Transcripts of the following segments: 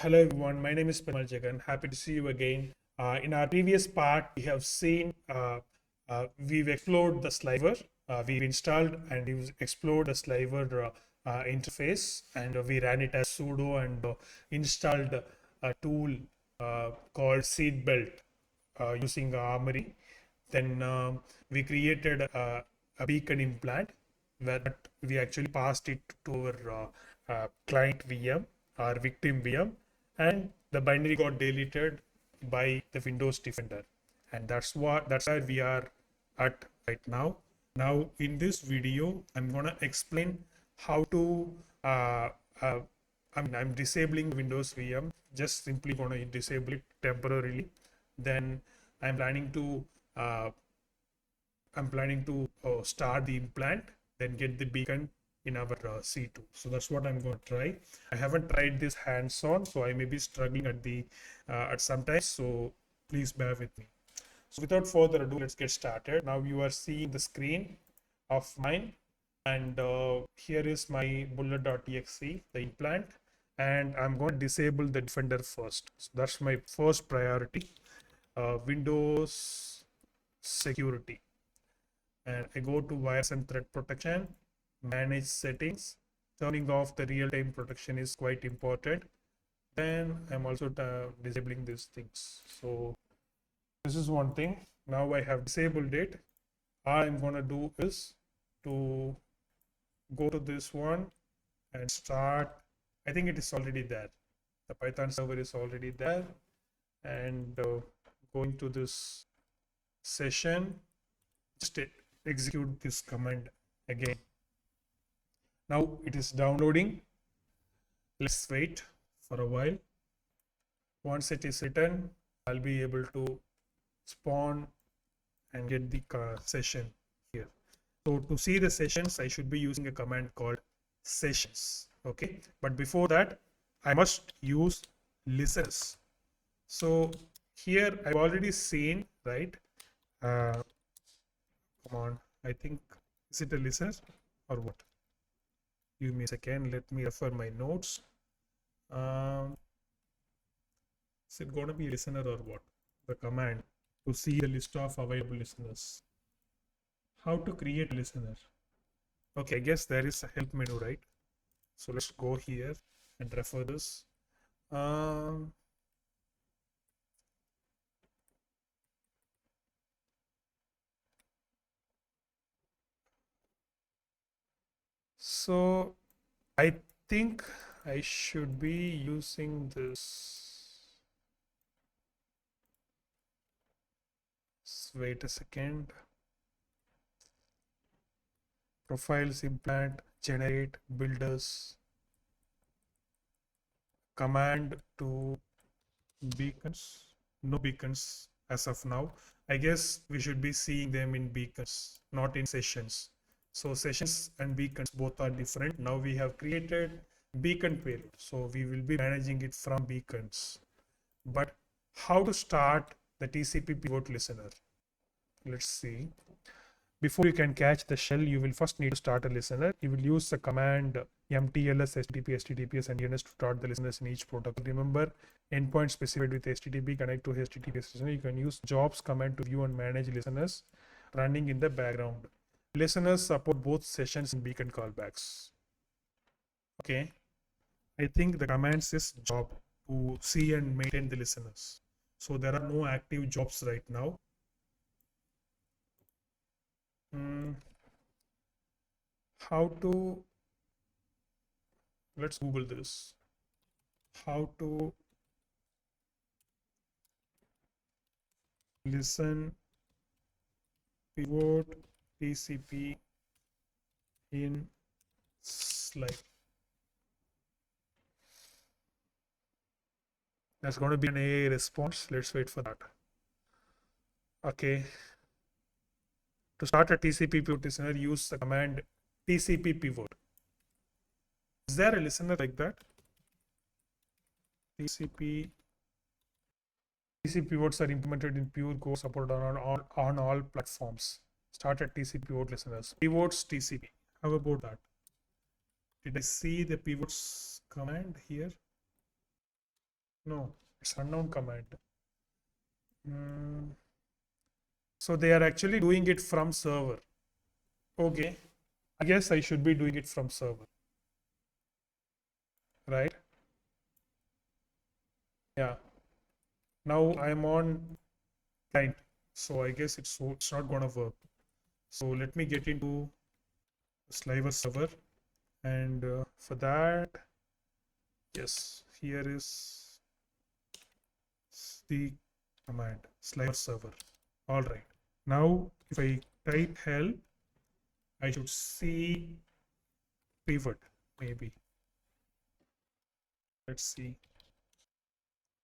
Hello everyone, my name is Pemal Jagan. Happy to see you again. In our previous part, we have seen we've explored the Sliver. We've installed and we've explored the Sliver interface, and we ran it as sudo and installed a tool called Seatbelt using Armory. Then we created a beacon implant where we actually passed it to our client VM, our victim VM, and the binary got deleted by the Windows Defender. And that's where we are at right now. Now in this video, I'm gonna explain how to uh, I'm disabling Windows VM, just simply gonna disable it temporarily. Then I'm planning to uh, start the implant, then get the beacon in our C2. So that's what I'm going to try. I haven't tried this hands-on, so I may be struggling at some times. So please bear with me. So without further ado, let's get started. Now you are seeing the screen of mine, and here is my bullet.exe, the implant, and I'm going to disable the defender first. So that's my first priority. Windows security, and I go to virus and threat protection, manage settings. Turning off the real-time protection is quite important. Then I'm also disabling these things. So this is one thing. Now I have disabled it. All I'm gonna do is to go to this one and start. I think it is already there. The Python server is already there, and going to this session, just execute this command again. Now it is downloading. Let's wait for a while. Once it is written, I'll be able to spawn and get the session here. So to see the sessions, I should be using a command called sessions. Okay, but before that, I must use listeners. So here I've already seen, right? Come on, I think, is it a listener or what? Give me a second. Let me refer my notes. Is it going to be a listener or what? The command to see the list of available listeners. How to create a listener? Okay, I guess there is a help menu, right? So let's go here and refer this. Um, so I think I should be using this. Wait a second. Profiles, implant, generate, builders, command to beacons. No beacons as of now. I guess we should be seeing them in beacons, not in sessions. So sessions and beacons both are different. Now we have created beacon payload. So we will be managing it from beacons. But how to start the TCP pivot listener? Let's see. Before you can catch the shell, you will first need to start a listener. You will use the command mtls http https and DNS to start the listeners in each protocol. Remember, endpoint specified with http connect to https listener. You can use jobs command to view and manage listeners running in the background. Listeners support both sessions and beacon callbacks. Okay, I think the commands is job to see and maintain the listeners. So there are no active jobs right now. How to, let's Google this. How to listen pivot TCP in Sliver. That's going to be an AA response. Let's wait for that. Okay. To start a TCP pivot listener, use the command TCP pivot. Is there a listener like that? TCP pivots are implemented in pure core, supported on all platforms. Start a TCP pivot listeners. Pivots TCP. How about that? Did I see the pivots command here? No, it's unknown command. Mm, so they are actually doing it from server. Okay, I guess I should be doing it from server, right? Yeah. Now I'm on client, so I guess it's not gonna work. So let me get into Sliver server, and for that, yes, here is the command Sliver server. All right. Now, if I type help, I should see pivot. Maybe. Let's see.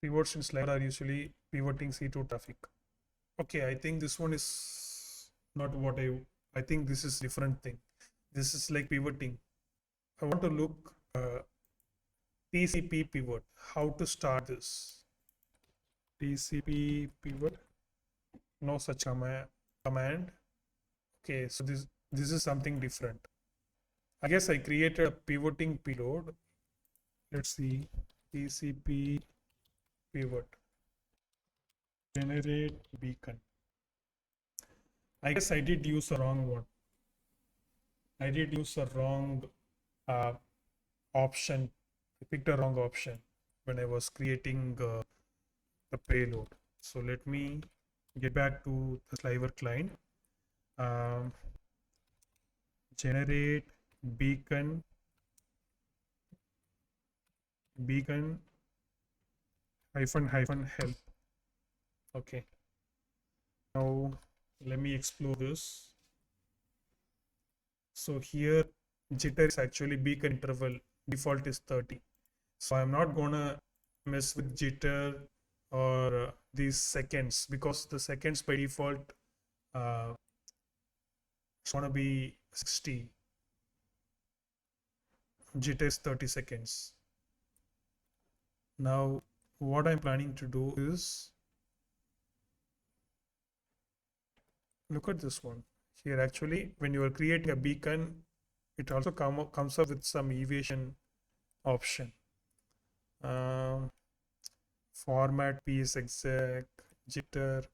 Pivots in Sliver are usually pivoting C2 traffic. Okay, I think this one is not what I think this is different thing. This is like pivoting. I want to look TCP pivot. How to start this? TCP pivot. No such command. Okay, so this is something different. I guess I created a pivoting payload. Let's see. TCP pivot. Generate beacon. I guess I did use the wrong one. I did use the wrong uh, option. I picked a wrong option when I was creating the payload. So let me get back to the Sliver client. Um, generate beacon hyphen help. Okay. Now let me explore this. So here jitter is actually beacon interval. Default is 30. So I'm not gonna mess with jitter or these seconds, because the seconds by default uh, it's gonna be 60. Jitter is 30 seconds. Now what I'm planning to do is look at this one. Here actually when you are creating a beacon, it also comes up with some evasion option. Format piece exec jitter.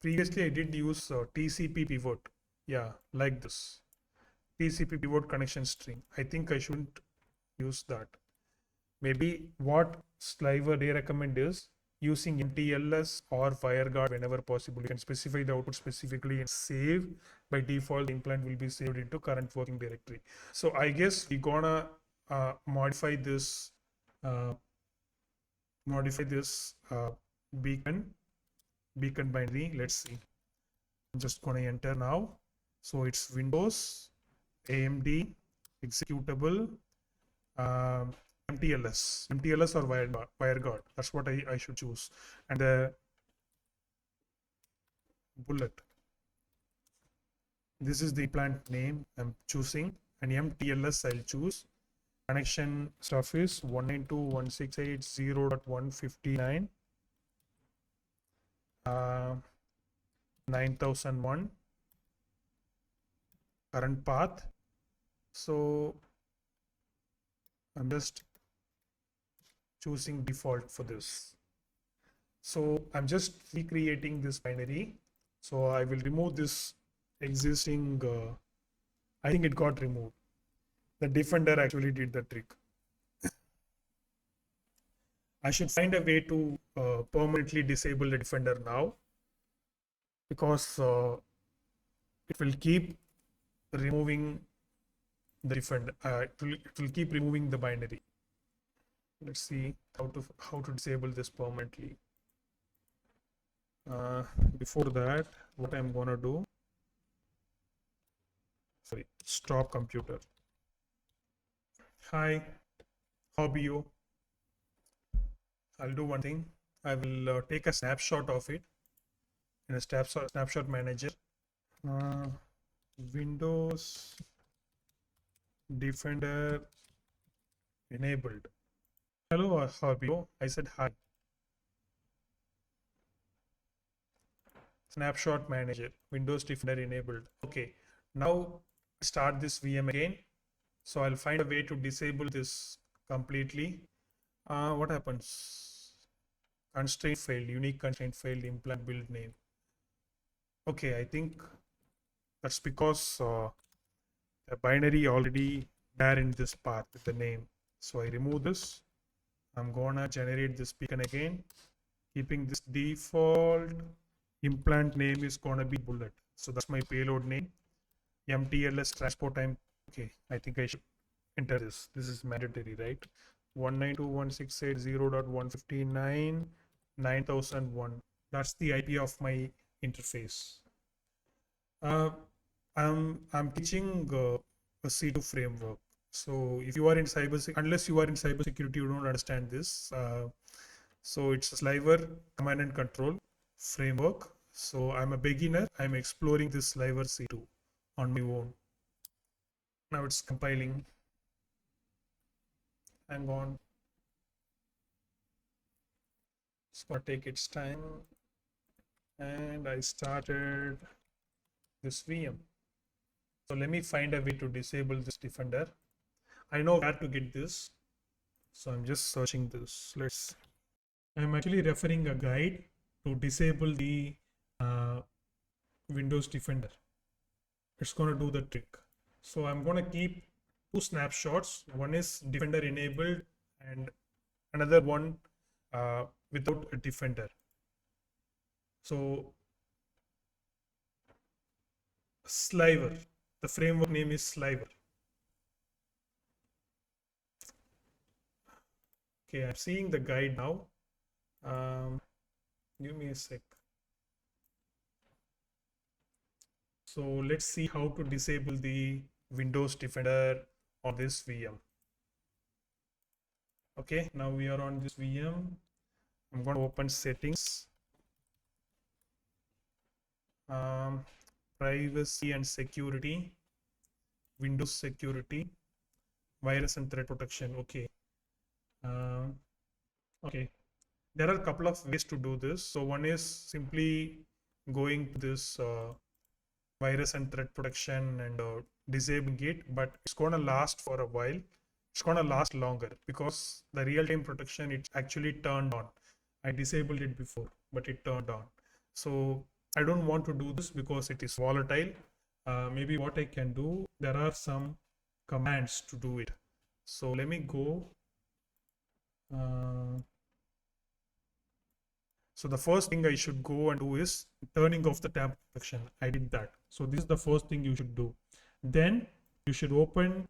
Previously I did use TCP pivot. Yeah, like this. TCP pivot connection string. I think I shouldn't use that. Maybe what Sliver they recommend is using MTLS or WireGuard whenever possible. You can specify the output specifically and save. By default, the implant will be saved into current working directory. So I guess we're gonna modify this uh, beacon binary. Let's see. I'm just gonna enter now. So it's Windows, AMD, executable, um, MTLS or WireGuard. That's what I should choose. And the bullet. This is the plant name I'm choosing. And MTLS I'll choose. Connection stuff is 192.168.0.159. 9001. Current path. So I'm just choosing default for this. So I'm just recreating this binary. So I will remove this existing, I think it got removed. The defender actually did the trick. I should find a way to permanently disable the defender now, because it will keep removing the defender. It will keep removing the binary. Let's see how to disable this permanently. Before that, what I'm gonna do, stop computer. Hi, how are you? I'll do one thing. I will take a snapshot of it in a snapshot manager. Windows Defender enabled. Hello, how are you? I said hi. Snapshot manager, Windows Defender enabled. Okay, now start this VM again. So I'll find a way to disable this completely. What happens? Constraint failed, unique constraint failed, implant build name. Okay, I think that's because the binary already there in this path with the name. So I remove this. I'm gonna generate this beacon again, keeping this default. Implant name is gonna be bullet. So that's my payload name. MTLS transport time. Okay, I think I should enter this. This is mandatory, right? 192.168.0.159.9001. That's the IP of my interface. Uh, I'm teaching a C2 framework. So if you are in unless you are in cybersecurity, you don't understand this. So it's a Sliver command and control framework. So I'm a beginner. I'm exploring this Sliver C2 on my own. Now it's compiling. Hang on. It's gonna take its time. And I started this VM. So let me find a way to disable this defender. I know where to get this. So I'm just searching this. I'm actually referring a guide to disable the uh, Windows Defender. It's going to do the trick. So I'm going to keep two snapshots. One is Defender enabled and another one without a Defender. So Sliver, the framework name is Sliver. Okay, I'm seeing the guide now. Give me a sec. So let's see how to disable the Windows Defender on this VM. Okay, now we are on this VM. I'm going to open settings, privacy and security, Windows security, virus and threat protection. Okay. Okay. There are a couple of ways to do this. So one is simply going to this virus and threat protection and disabling it, but it's going to last for a while. It's going to last longer because the real-time protection, it's actually turned on. I disabled it before, but it turned on. So I don't want to do this because it is volatile. Maybe what I can do, there are some commands to do it. So let me go. So the first thing I should go and do is turning off the tab protection. I did that. So this is the first thing you should do. Then you should open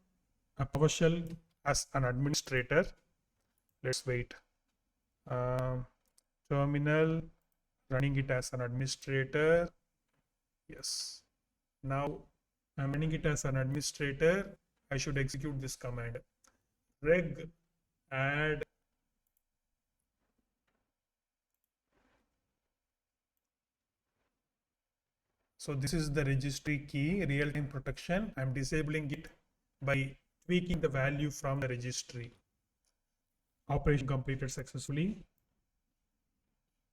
a PowerShell as an administrator. Let's wait. Terminal, running it as an administrator. Yes. Now I'm running it as an administrator. I should execute this command. Reg add So this is the registry key, real-time protection. I'm disabling it by tweaking the value from the registry. Operation completed successfully.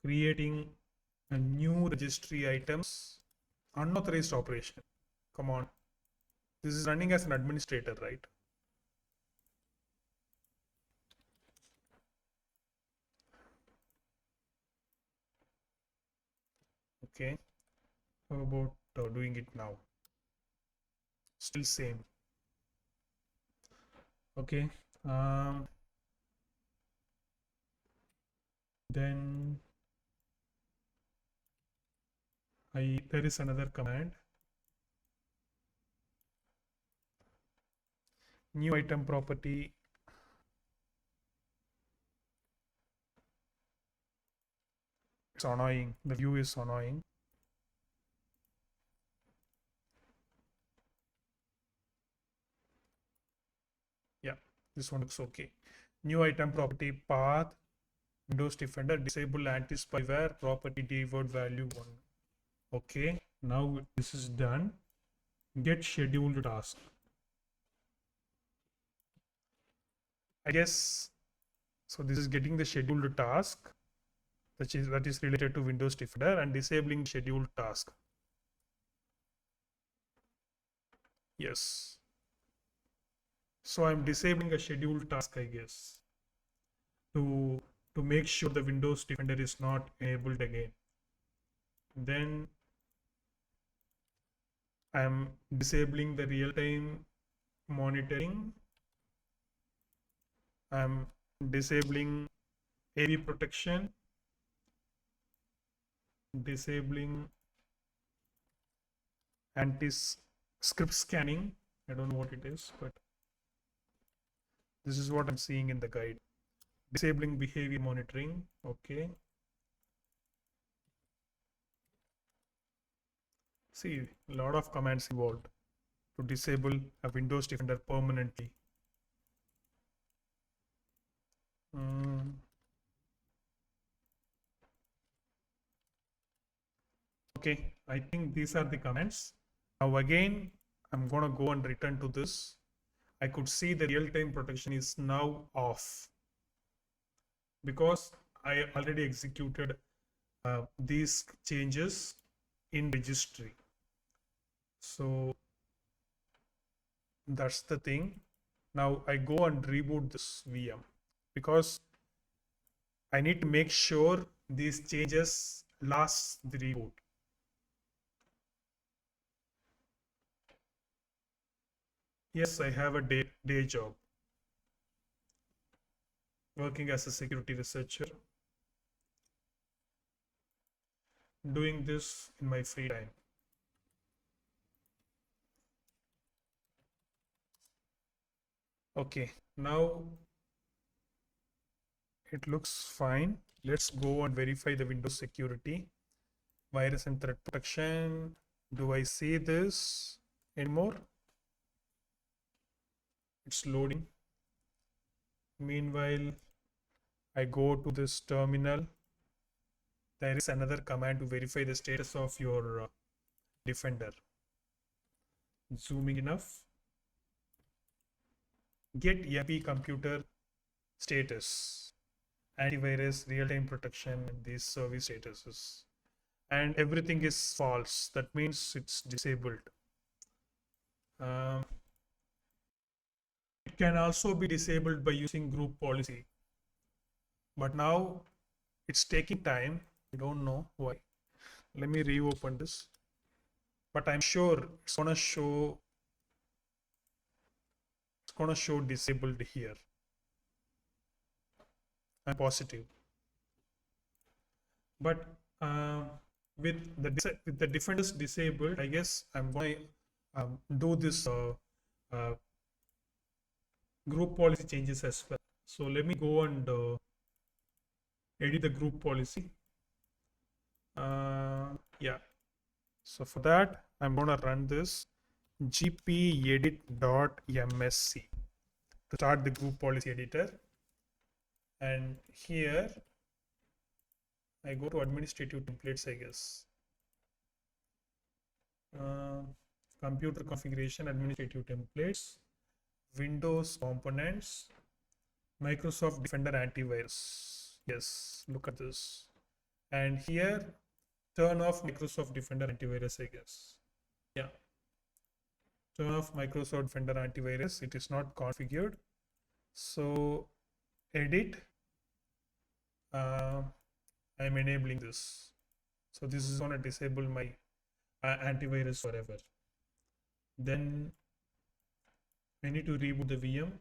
Creating a new registry items. Unauthorized operation. Come on. This is running as an administrator, right? Okay. How about doing it now? Still same. Okay. Then there is another command. New item property. It's annoying. The view is annoying. Yeah, this one looks okay. New item property path, Windows Defender, disable anti-spyware, property default value 1. Okay, now this is done. Get scheduled task. I guess, so this is getting the scheduled task, that is related to Windows Defender, and disabling scheduled task. Yes. So I'm disabling a scheduled task, I guess, to make sure the Windows Defender is not enabled again. Then I'm disabling the real-time monitoring. I'm disabling AV protection, disabling anti-script scanning. I don't know what it is, but this is what I'm seeing in the guide. Disabling behavior monitoring. Okay. See, a lot of commands involved to disable a Windows Defender permanently. Okay, I think these are the commands. Now again, I'm gonna go and return to this. I could see the real-time protection is now off because I already executed these changes in registry. So that's the thing. Now I go and reboot this VM because I need to make sure these changes last the reboot. Yes, I have a day job working as a security researcher, doing this in my free time. Okay, now it looks fine. Let's go and verify the Windows security, virus and threat protection. Do I see this anymore? It's loading. Meanwhile, I go to this terminal. There is another command to verify the status of your Defender. Zooming enough. Get YAPI computer status, antivirus, real-time protection, and these service statuses. And everything is false. That means it's disabled. It can also be disabled by using group policy. But now it's taking time. I don't know why. Let me reopen this. But I'm sure it's gonna show disabled here. I'm positive. But with the defenders disabled, I guess I'm going to do this group policy changes as well. So let me go and edit the group policy. Yeah. So for that, I'm going to run this gpedit.msc to start the group policy editor. And here I go to administrative templates, I guess. Computer configuration, administrative templates, Windows components, Microsoft Defender antivirus. Yes, look at this. And here, turn off Microsoft Defender antivirus, I guess. Yeah. Turn off Microsoft Defender antivirus. It is not configured. So, edit. I'm enabling this. So this is going to disable my antivirus forever. Then I need to reboot the VM.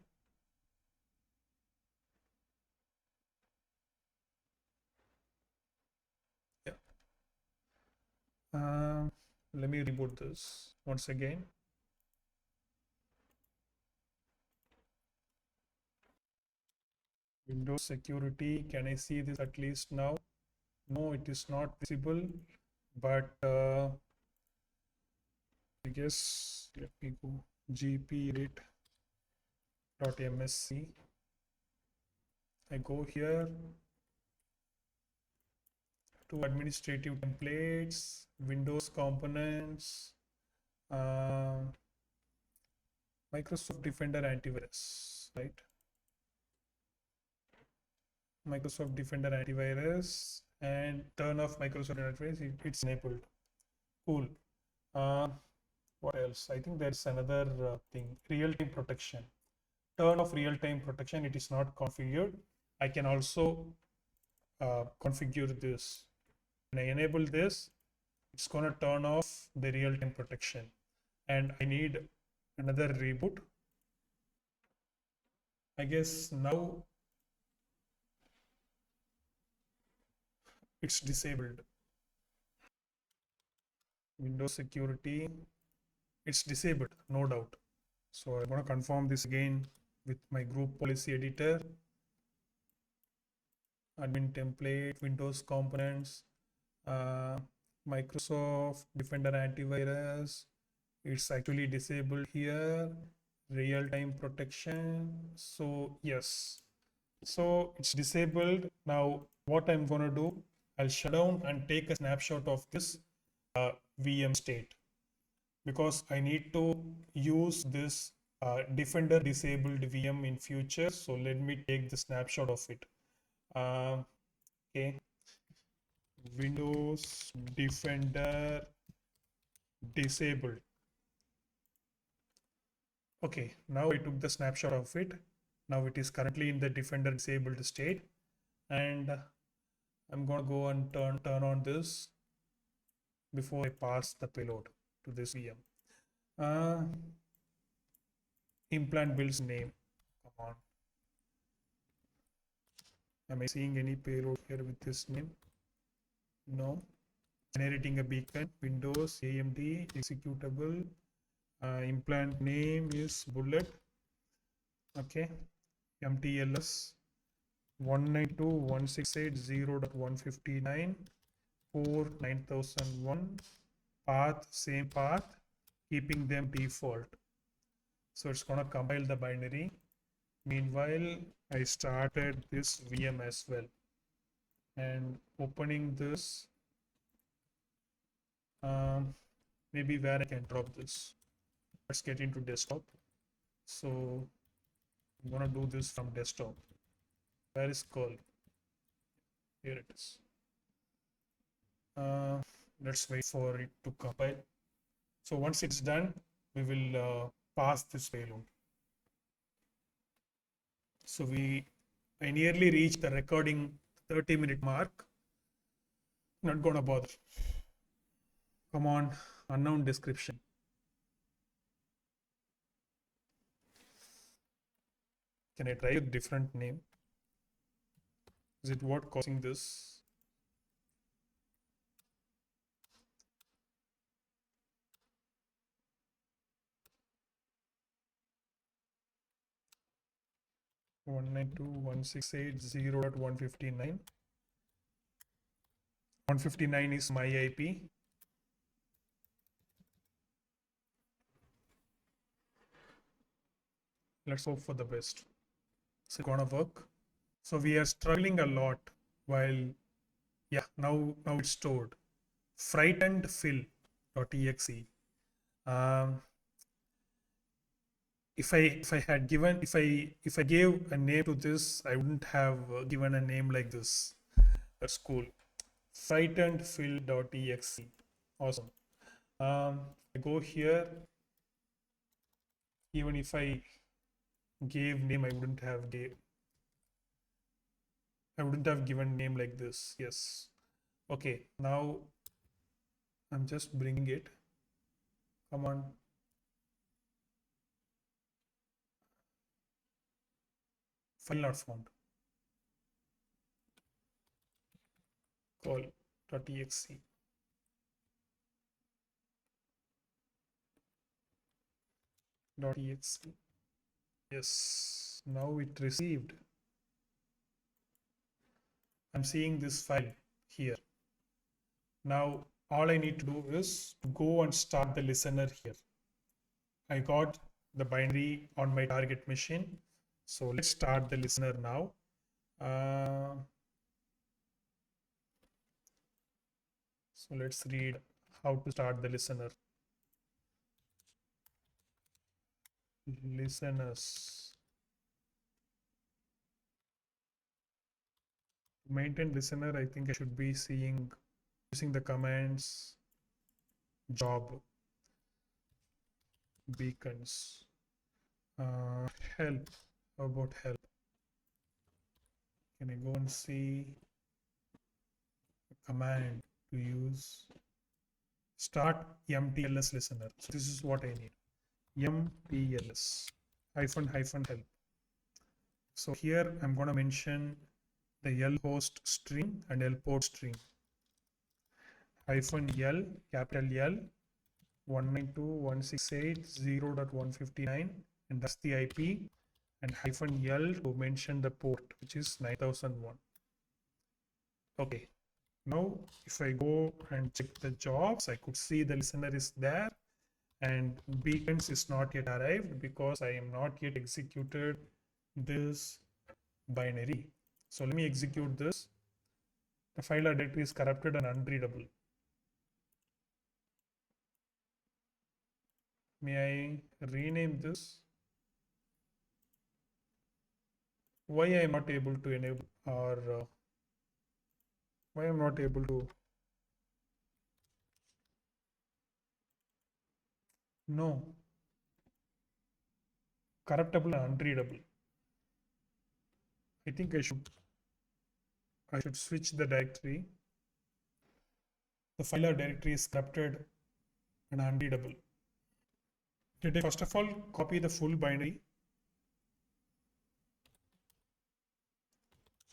Yeah. Let me reboot this once again. Windows security. Can I see this at least now? No, it is not visible, but I guess let me go gpedit.msc. I go here to administrative templates, Windows components, Microsoft Defender antivirus, right? Microsoft Defender antivirus and turn off Microsoft antivirus. It's enabled. Cool. What else? I think there's another thing, real-time protection. turn off real-time protection, it is not configured. I can also configure this. When I enable this, it's going to turn off the real-time protection. And I need another reboot. I guess now it's disabled. Windows security, it's disabled, no doubt. So I'm going to confirm this again with my group policy editor, admin template, Windows components, uh, Microsoft Defender antivirus. It's actually disabled here. Real-time protection. So yes. So it's disabled. Now what I'm going to do, I'll shut down and take a snapshot of this VM state, because I need to use this Defender disabled VM in future. So let me take the snapshot of it. Okay, Windows Defender disabled. Okay, now I took the snapshot of it. Now it is currently in the Defender disabled state, and I'm gonna go and turn on this before I pass the payload to this VM. Uh, implant build's name. Come on. Am I seeing any payload here with this name? No. Generating a beacon. Windows AMD executable. Implant name is bullet. Okay. MTLS 192.168.0.159 core 9001. Path, same path, keeping them default. So it's gonna compile the binary. Meanwhile, I started this VM as well, and opening this, maybe where I can drop this. Let's get into desktop. So I'm gonna do this from desktop. Where is curl? Here it is. Let's wait for it to compile. So once it's done, we will pass this payload. So I nearly reached the recording 30-minute mark. Not gonna bother. Come on, unknown description. Can I try a different name? Is it what causing this? One nine two one six eight zero dot 159. 159 is my IP. Let's hope for the best. Is it gonna work? So we are struggling a lot while, yeah, now it's stored. Frightened Phil.exe. Um, if I had given if I gave a name to this, I wouldn't have given a name like this. That's cool. Frightened Phil.exe. Awesome. I go here. Even if I gave name, I wouldn't have given name like this. Yes. Okay. Now I'm just bringing it. Come on. File not found. Call.exe. .exe. Yes. Now it received. I'm seeing this file here. Now all I need to do is go and start the listener here. I got the binary on my target machine. So let's start the listener now. So let's read how to start the listener. Listeners. To maintain listener, I think I should be using the commands job beacons. Help. How about help? Can I go and see a command to use? Start mtls listener. So this is what I need. mtls hyphen help. So here I'm going to mention the L host string and L port string. Hyphen L, capital L, 192.168.0.159, and that's the IP, and hyphen L to mention the port, which is 9001. Okay, now if I go and check the jobs, I could see the listener is there, and beacons is not yet arrived because I am not yet executed this binary. So let me execute this. The file directory is corrupted and unreadable. May I rename this? Why I am not able to enable, or why I am not able to? No, corruptible and unreadable. I think I should switch the directory. The file directory is corrupted and unreadable. Did I first of all copy the full binary?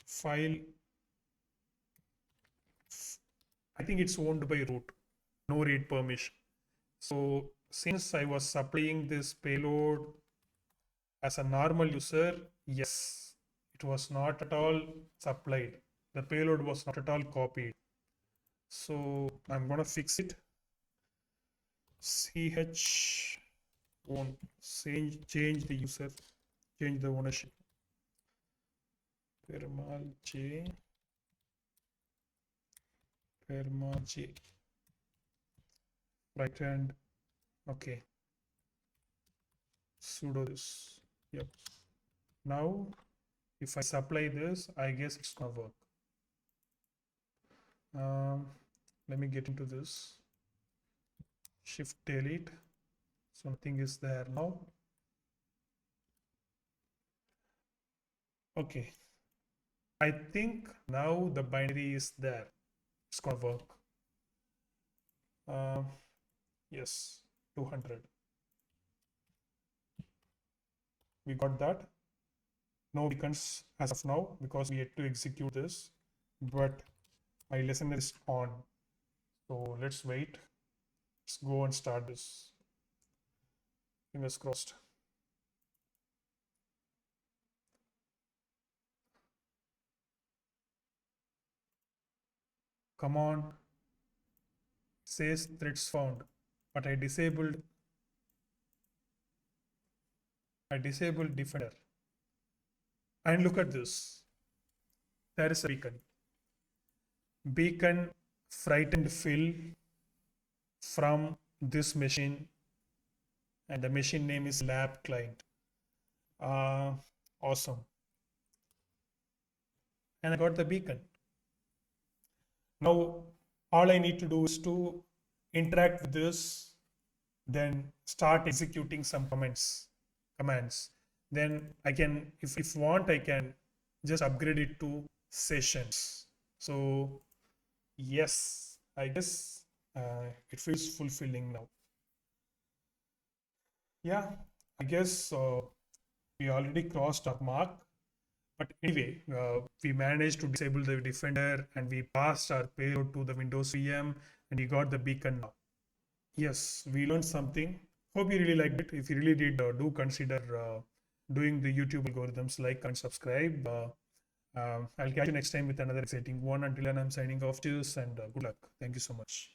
File, I think it's owned by root, no read permission. So since I was supplying this payload as a normal user, yes, it was not at all supplied. The payload was not at all copied. So I'm going to fix it. ch own, change the user, change the ownership. Permal J. Right hand. Okay. Sudo this. Yep. Now, if I supply this, I guess it's gonna work. Let me get into this. Shift delete. Something is there now. Okay. I think now the binary is there. It's gonna work. Yes, 200. We got that. No beacons as of now because we had to execute this, but my listener is on. So let's wait. Let's go and start this. Fingers crossed. Come on. Says threads found, but I disabled defender. And look at this. There is a beacon. Beacon frightened Phil from this machine, and the machine name is lab client. Awesome. And I got the beacon. Now all I need to do is to interact with this, then start executing some commands. Then I can, if want, I can just upgrade it to sessions. So yes, I guess it feels fulfilling now. Yeah, I guess we already crossed our mark. But anyway, we managed to disable the defender and we passed our payload to the Windows VM and we got the beacon now. Yes, we learned something. Hope you really liked it. If you really did, do consider doing the YouTube algorithms, like and subscribe. I'll catch you next time with another exciting one. Until then, I'm signing off. Cheers and good luck. Thank you so much.